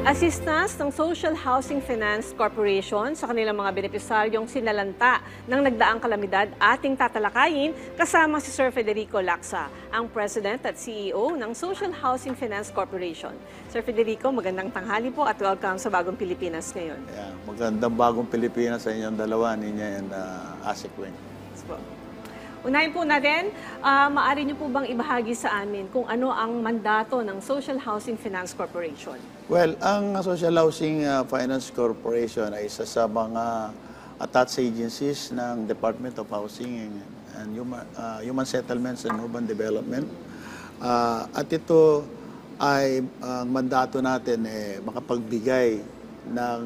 Assistance ng Social Housing Finance Corporation sa kanilang mga benepisaryong sinalanta ng nagdaang kalamidad ating tatalakayin kasama si Sir Federico Lacsa, ang President at CEO ng Social Housing Finance Corporation. Sir Federico, magandang tanghali po at welcome sa Bagong Pilipinas ngayon. Yeah, magandang Bagong Pilipinas sa inyong dalawa, Ninya and Asik Weng. Unahin po natin, maaari niyo po bang ibahagi sa amin kung ano ang mandato ng Social Housing Finance Corporation? Well, ang Social Housing Finance Corporation ay isa sa mga attached agencies ng Department of Housing and Human Settlements and Urban Development. At ito ay ang mandato natin makapagbigay ng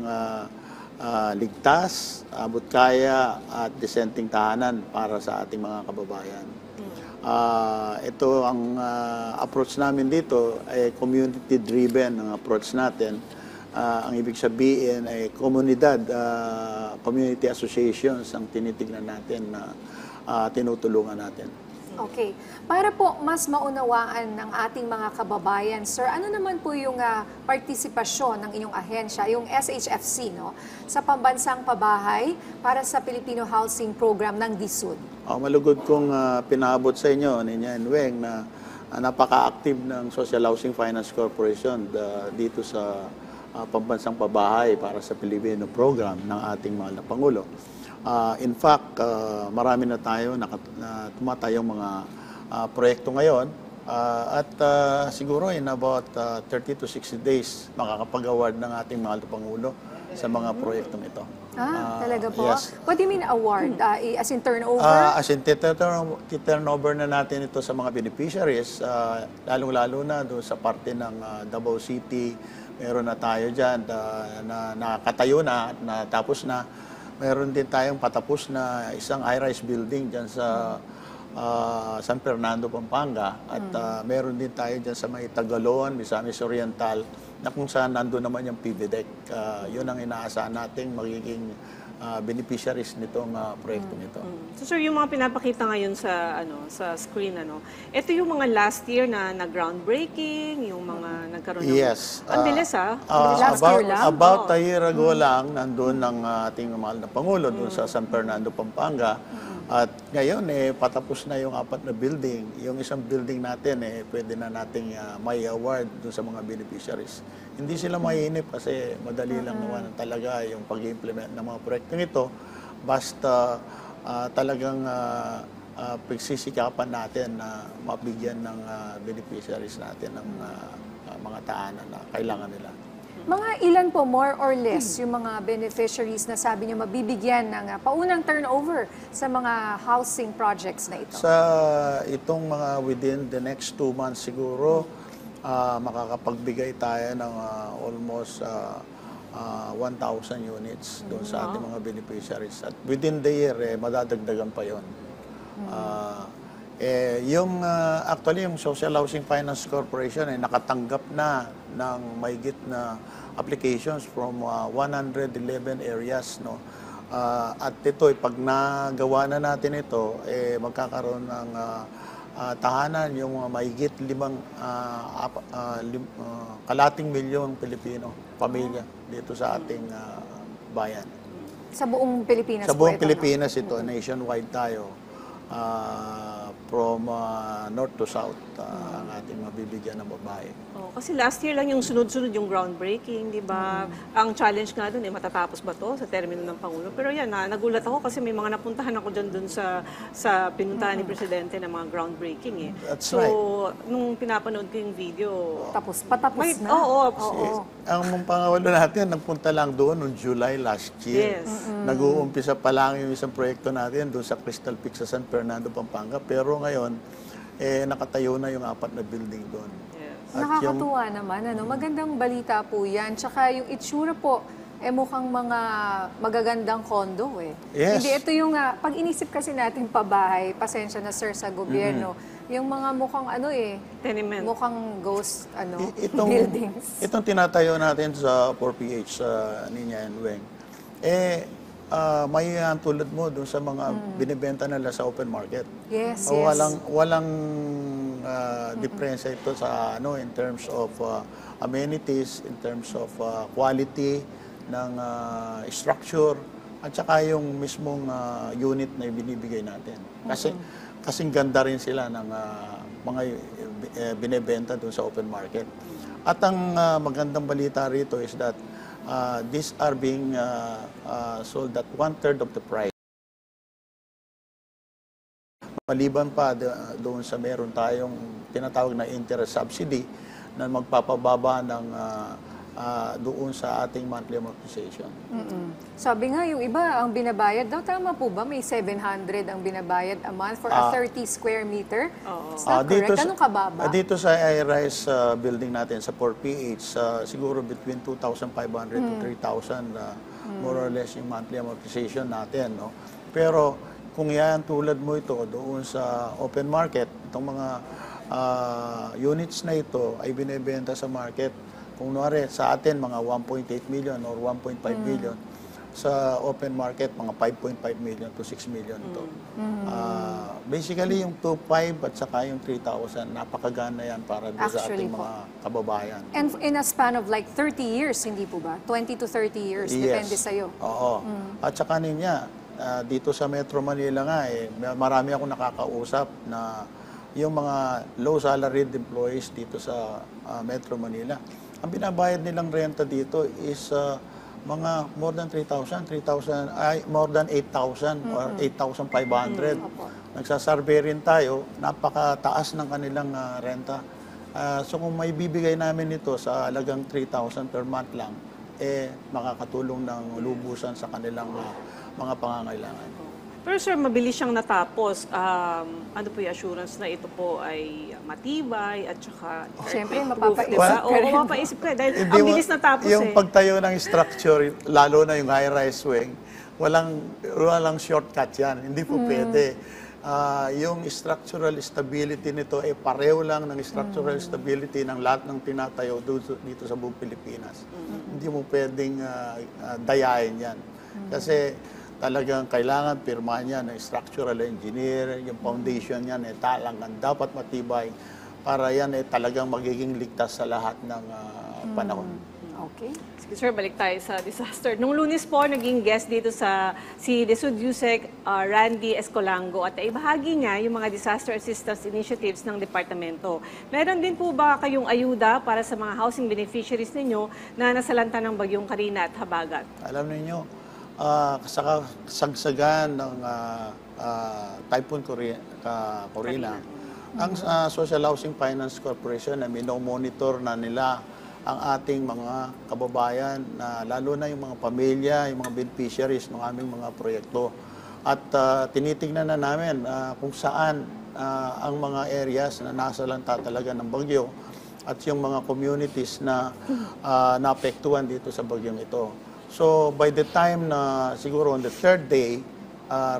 ligtas, abot kaya at disenteng tahanan para sa ating mga kababayan. Ito ang approach namin dito ay community-driven ang approach natin. Ang ibig sabihin ay komunidad, community associations ang tinitignan natin na tinutulungan natin. Okay. Para po mas maunawaan ng ating mga kababayan, sir, ano naman po yung partisipasyon ng inyong ahensya, yung SHFC, no, sa pambansang pabahay para sa Filipino Housing Program ng DSUD? Malugod kong pinaabot sa inyo, Ninya and Weng, na napaka-active ng Social Housing Finance Corporation dito sa pambansang pabahay para sa Filipino Program ng ating mahal na Pangulo. In fact, marami na tayo na tumatayong mga proyekto ngayon at siguro in about 30 to 60 days makakapag-award ng ating mahal na Pangulo sa mga proyektong ito. Talaga po? Yes. What do you mean award? As in turnover? As in turnover na natin ito sa mga beneficiaries, lalong-lalo na doon sa parte ng Davao City, meron na tayo dyan na nakatayo na, natapos na. Meron din tayong patapos na isang high-rise building dyan sa San Fernando, Pampanga. At meron din tayo dyan sa may Tagaloan, Misamis Oriental, na kung saan nandun naman yung PVDEC. Yun ang inaasahan nating magiging beneficiaries nitong proyektong ito. So sir, yung mga pinapakita ngayon sa sa screen, ito yung mga last year na groundbreaking, yung mga nagkaroon ng... Yes. Ang bilis Last year lang? About a year ago lang, nandun ng ating mahal na Pangulo doon sa San Fernando, Pampanga. At ngayon, patapos na yung 4 na building. Yung isang building natin, pwede na nating may award doon sa mga beneficiaries. Hindi sila mainip kasi madali lang naman talaga yung pag-implement ng mga proyektong ito. Basta talagang pagsisikapan natin na mabigyan ng beneficiaries natin ng mga taanan na kailangan nila. Mga ilan po, more or less, yung mga beneficiaries na sabi niyo mabibigyan ng paunang turnover sa mga housing projects na ito? Sa itong mga within the next 2 months siguro, makakapagbigay tayo ng almost 1,000 units doon sa ating mga beneficiaries. At within the year, madadagdagan pa yon. Actually, yung Social Housing Finance Corporation ay nakatanggap na ng mahigit na applications from 111 areas, no. At ito, pag nagawa na natin ito, magkakaroon ng tahanan yung mahigit 5 milyong Pilipino pamilya dito sa ating bayan. Sa buong Pilipinas Sa buong po ito, Pilipinas ito, nationwide tayo. From north to south, ang ating mabibigyan ng babae. Kasi last year lang yung sunod-sunod yung groundbreaking, di ba? Ang challenge nga doon, matatapos ba to sa termino ng Pangulo? Pero yan, nagulat ako kasi may mga napuntahan ako dun sa pinuntahan ni Presidente ng mga groundbreaking. That's so, right. nung pinapanood ko yung video... patapos na? Oo. Ang Pangulo natin, nagpunta lang doon noong July last year. Yes. Nag-uumpisa pa lang yung isang proyekto natin doon sa Crystal Peak sa San Fernando, Pampanga. Pero ngayon, nakatayo na yung 4 na building doon. Yes. Nakakatuwa naman, magandang balita po yan. Tsaka yung itsura po, mukhang mga magagandang kondo Yes. Hindi, ito yung, pag inisip kasi natin pabahay, pasensya na sir sa gobyerno, yung mga mukhang Tenement. mukhang ghost buildings. Itong tinatayo natin sa 4PH, sa Ninya and Weng, may tulad mo doon sa mga binibenta nila sa open market. Yes, Walang diferensya ito sa in terms of amenities, in terms of quality ng structure, at saka yung mismong unit na binibigay natin. Kasi kasing ganda rin sila ng mga binebenta doon sa open market. At ang magandang balita rito is that these are being sold at 1/3 of the price. Maliban pa doon sa meron tayong tinatawag na interest subsidy na magpapababa ng doon sa ating monthly amortization. Sabi nga, yung iba ang binabayad daw, tama po ba? May 700 ang binabayad a month for a 30 square meter? Is that correct? Anong kababa? Dito sa I-Rise building natin, sa 4PH, siguro between 2,500 to 3,000 more or less yung monthly amortization natin. No? Pero kung yan tulad mo ito doon sa open market, itong mga units na ito ay binebenta sa market. Kung nuwari sa atin mga 1.8 million or 1.5 million, sa open market mga 5.5 million to 6 million ito. Basically yung 2.5 at saka yung 3,000, napakagana yan para doon sa ating mga kababayan. And in a span of like 30 years, hindi po ba? 20 to 30 years, depende sa'yo. Oo. At saka niya, dito sa Metro Manila nga, marami akong nakakausap na yung mga low salaried employees dito sa Metro Manila. Ang binabayad nilang renta dito is mga more than 3,000, more than 8,000 or 8,500. Nagsasurvey rin tayo, napakataas ng kanilang renta. So kung may bibigay namin ito sa halagang 3,000 per month lang, makakatulong ng lubusan sa kanilang mga pangangailangan. Pero sir, mabilis siyang natapos. Ano po yung assurance na ito po ay matibay at saka Siyempre, earthquake-proof, mapapaisip diba? ka Oo, rin. mapapaisip ka dahil ang bilis natapos yung pagtayo ng structure, lalo na yung high-rise wing, walang shortcut yan. Hindi po pwede. Yung structural stability nito ay pareho lang ng structural stability ng lahat ng tinatayo dito sa buong Pilipinas. Hindi mo pwedeng dayain yan. Kasi talagang kailangan pirmahan yan ng structural engineer, yung foundation yan talagang dapat matibay para yan talagang magiging ligtas sa lahat ng panahon. Okay. Sige, sir, balik tayo sa disaster. Nung Lunes po, naging guest dito si DSUD USEC Randy Escolango at ibahagi niya yung mga disaster assistance initiatives ng departamento. Meron din po ba kayong ayuda para sa mga housing beneficiaries ninyo na nasalanta ng bagyong Karina at Habagat? Alam niyo, sa kasagsagan ng Typhoon Corina, ang Social Housing Finance Corporation na minomonitor na nila ang ating mga kababayan, lalo na yung mga pamilya, yung mga beneficiaries ng aming mga proyekto. At tinitingnan na namin kung saan ang mga areas na nasalanta talaga ng bagyo at yung mga communities na naapektuhan dito sa bagyong ito. So by the time na siguro on the third day,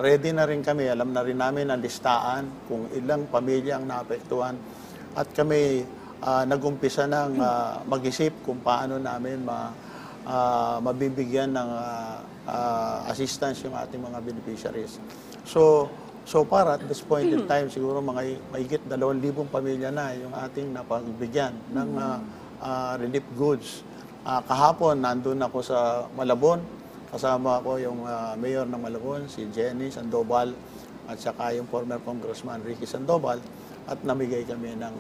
ready na rin kami, alam na rin namin ang listaan kung ilang pamilya ang naapektuhan at kami nag-umpisa ng mag-isip kung paano namin mabibigyan ng assistance yung ating mga beneficiaries. So far at this point in time, siguro mahigit 2,000 pamilya na yung ating napagbigyan ng relief goods. Kahapon, nandun ako sa Malabon. Kasama ko yung mayor ng Malabon, si Jenny Sandoval, at saka yung former Congressman Ricky Sandoval. At namigay kami ng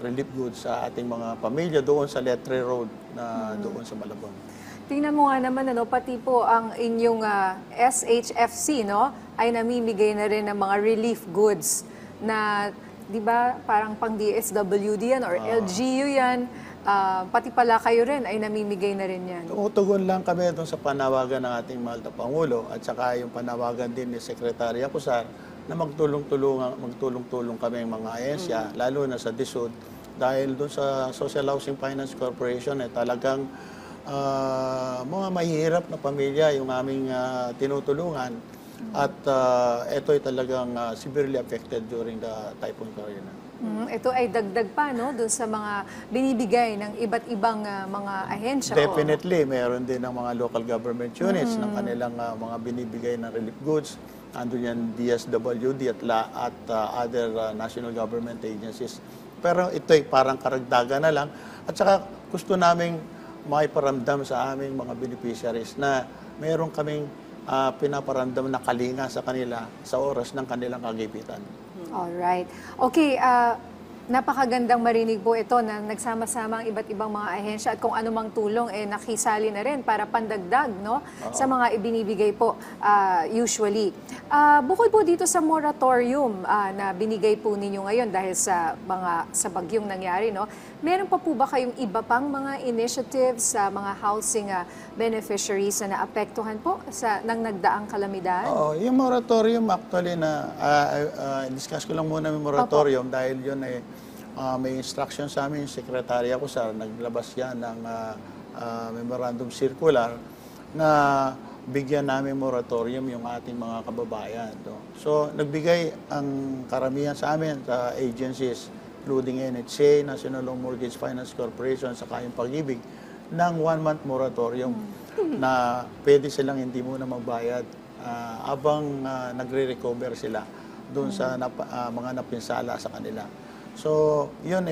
relief goods sa ating mga pamilya doon sa Letre Road na doon sa Malabon. Tingnan mo nga naman, pati po ang inyong SHFC, ay namimigay na rin ng mga relief goods na, di ba, parang pang DSWD yan or LGU yan. Pati pala kayo rin ay namimigay na rin yan. Tumutugon lang kami doon sa panawagan ng ating mahal na Pangulo at saka yung panawagan din ni Secretary Acosar na magtulong-tulong kami mga ahensya, lalo na sa DSUD, dahil doon sa Social Housing Finance Corporation talagang mga mahihirap na pamilya yung aming tinutulungan at ito ay talagang severely affected during the Typhoon Corina. Ito ay dagdag pa dun sa mga binibigay ng iba't ibang mga ahensya. Definitely, meron din ng mga local government units ng kanilang mga binibigay na relief goods. andun yan DSWD at other national government agencies. Pero ito'y parang karagdagan na lang. At saka gusto naming maiparamdam sa aming mga beneficiaries na meron kaming pinaparamdam na kalinga sa kanila sa oras ng kanilang kagipitan. Alright. Okay, napakagandang marinig po ito na nagsama-sama ang iba't ibang mga ahensya at kung anumang tulong nakisali na rin para pandagdag sa mga ibinibigay po usually. Bukod po dito sa moratorium na binigay po ninyo ngayon dahil sa bagyong nangyari, meron pa po ba kayong iba pang mga initiatives sa mga housing beneficiaries na naapektuhan po ng nagdaang kalamidad? Oo, yung moratorium actually na discuss ko lang muna yung moratorium dahil yun may instruction sa amin, yung sekretarya ko naglabas yan ng memorandum circular na bigyan namin moratorium yung ating mga kababayan. So, nagbigay ang karamihan sa amin sa agencies, including NHA, National Home Mortgage Finance Corporation, saka yung Pag-ibig, ng 1-month moratorium na pwede silang hindi muna magbayad habang nagre-recover sila doon sa mga napinsala sa kanila. So, yun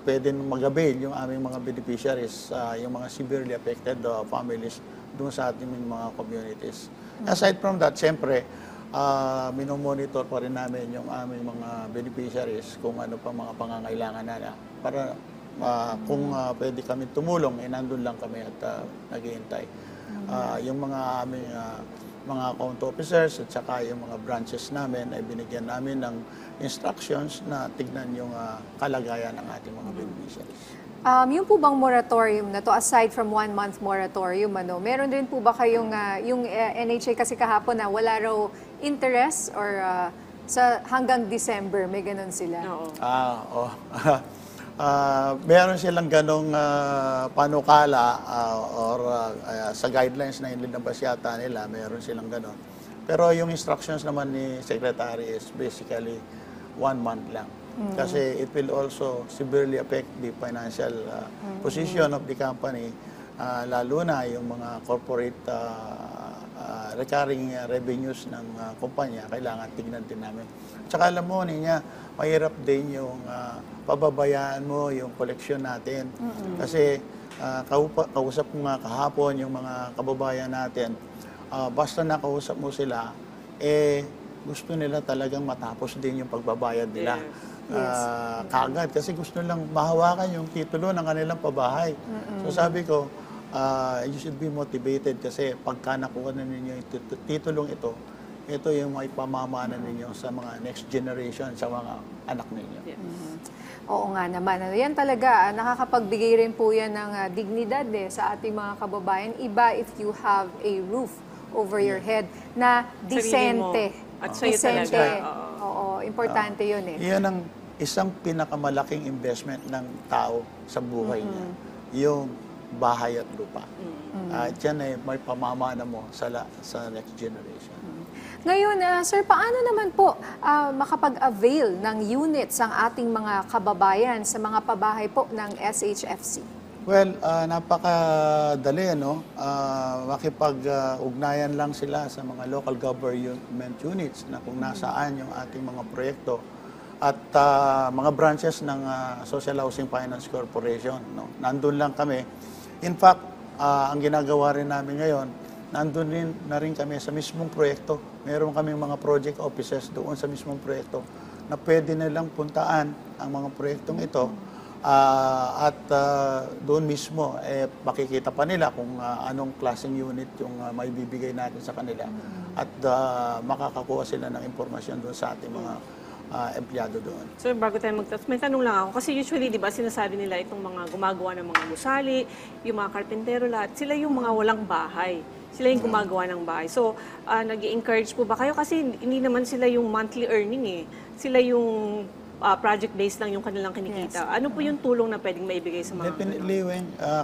pwede mag-avail yung aming mga beneficiaries, yung mga severely affected families doon sa ating mga communities. Aside from that, siyempre, minomonitor pa rin namin yung aming mga beneficiaries kung ano pa mga pangangailangan nila para kung pwede kami tumulong, nandun lang kami at naghihintay. Yung mga aming mga account officers at saka yung mga branches namin ay binigyan namin ng instructions na tignan yung kalagayan ng ating mga beneficiaries. Yung po bang moratorium na to, aside from 1-month moratorium, meron din po ba kayong, yung NHA kasi kahapon na wala raw interest or hanggang December, may ganun sila? Oo. Meron silang ganong panukala or sa guidelines na inilabas yata nila, meron silang ganon. Pero yung instructions naman ni Secretary is basically 1 month lang. Kasi it will also severely affect the financial position of the company, lalo na yung mga corporate recurring revenues ng kumpanya, kailangan tignan din namin. Tsaka alam mo, niya, mahirap din yung pababayaan mo yung koleksyon natin. Kasi kausap ko nga kahapon yung mga kababayan natin, basta nakausap mo sila, gusto nila talagang matapos din yung pagbabayad nila. Kaagad, kasi gusto lang mahawakan yung titulo ng kanilang pabahay. So sabi ko, you should be motivated kasi pagka nakuha na ninyo yung titulong ito yung may pamamana ninyo sa mga next generation, sa mga anak ninyo. Oo nga naman. Yan talaga, nakakapagbigay rin po yan ng dignidad sa ating mga kababayan. Iba if you have a roof over your head na disente. At sa'yo talaga. Oo, importante yun Yan ang isang pinakamalaking investment ng tao sa buhay niya. Yung bahay at lupa. At yan may pamamana mo sa next generation. Ngayon, sir, paano naman po makapag-avail ng units ang ating mga kababayan sa mga pabahay po ng SHFC? Well, napakadali, makipag-ugnayan lang sila sa mga local government units na kung nasaan yung ating mga proyekto at mga branches ng Social Housing Finance Corporation. Nandun lang kami. In fact, ang ginagawa rin namin ngayon, nandun na rin kami sa mismong proyekto. Meron kaming mga project offices doon sa mismong proyekto na pwede nilang puntaan ang mga proyektong ito at doon mismo makikita pa nila kung anong klaseng unit yung may bibigay natin sa kanila at makakakuha sila ng impormasyon doon sa ating mga empleyado doon. So, bago tayo mag-touch, may tanong lang ako. Kasi usually, di ba, sinasabi nila itong mga gumagawa ng mga gusali, yung mga karpentero, lahat, sila yung mga walang bahay. Sila yung gumagawa ng bahay. So, nag-i-encourage po ba kayo? Kasi hindi naman sila yung monthly earning Sila yung project-based lang yung kanilang kinikita. Ano po yung tulong na pwedeng maibigay sa mga... Definitely,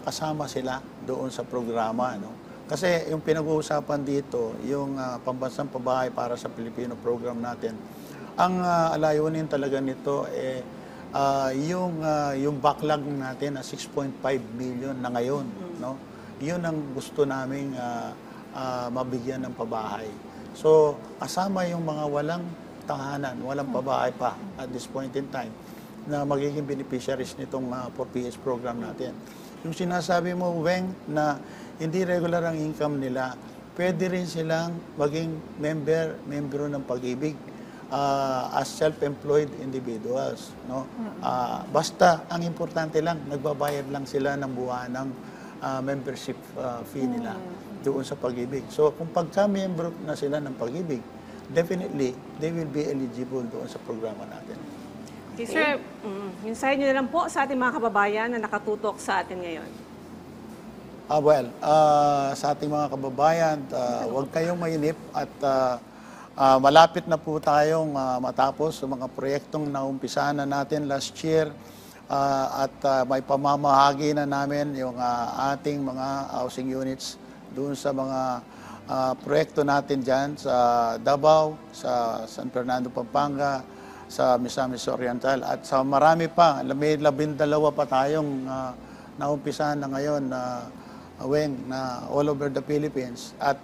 kasama sila doon sa programa. Kasi yung pinag-uusapan dito, yung pambansang pabahay para sa Pilipino program natin, ang alayunin talaga nito yung backlog natin na 6.5 million na ngayon. Yun ang gusto naming mabigyan ng pabahay. So, kasama yung mga walang tahanan, walang pabahay pa at this point in time na magiging beneficiaries nitong 4PS program natin. Yung sinasabi mo, Weng, na hindi regular ang income nila, pwede rin silang maging membro ng Pag-ibig as self-employed individuals. No? Basta, ang importante lang, nagbabayad lang sila ng buwan ng membership fee nila doon sa Pag-ibig. So, kung pagka-member na sila ng Pag-ibig, definitely, they will be eligible doon sa programa natin. Okay, sir, mensahe nyo na lang po sa ating mga kababayan na nakatutok sa atin ngayon. Sa ating mga kababayan, huwag kayong mainip at malapit na po tayong matapos sa mga proyektong naumpisahan na natin last year at may pamamahagi na namin yung ating mga housing units doon sa mga proyekto natin dyan sa Davao, sa San Fernando, Pampanga, sa Misamis Oriental at sa marami pa. May 12 pa tayong naumpisahan na ngayon Weng, na all over the Philippines. At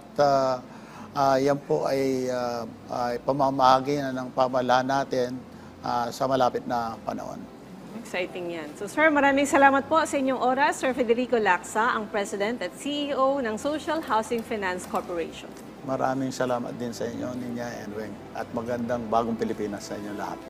yan po ay pamamahagi na ng pamahalaan natin sa malapit na panahon. Exciting yan. So sir, maraming salamat po sa inyong oras. Sir Federico Lacsa, ang President at CEO ng Social Housing Finance Corporation. Maraming salamat din sa inyo, Ninya and Weng. At magandang bagong Pilipinas sa inyo lahat.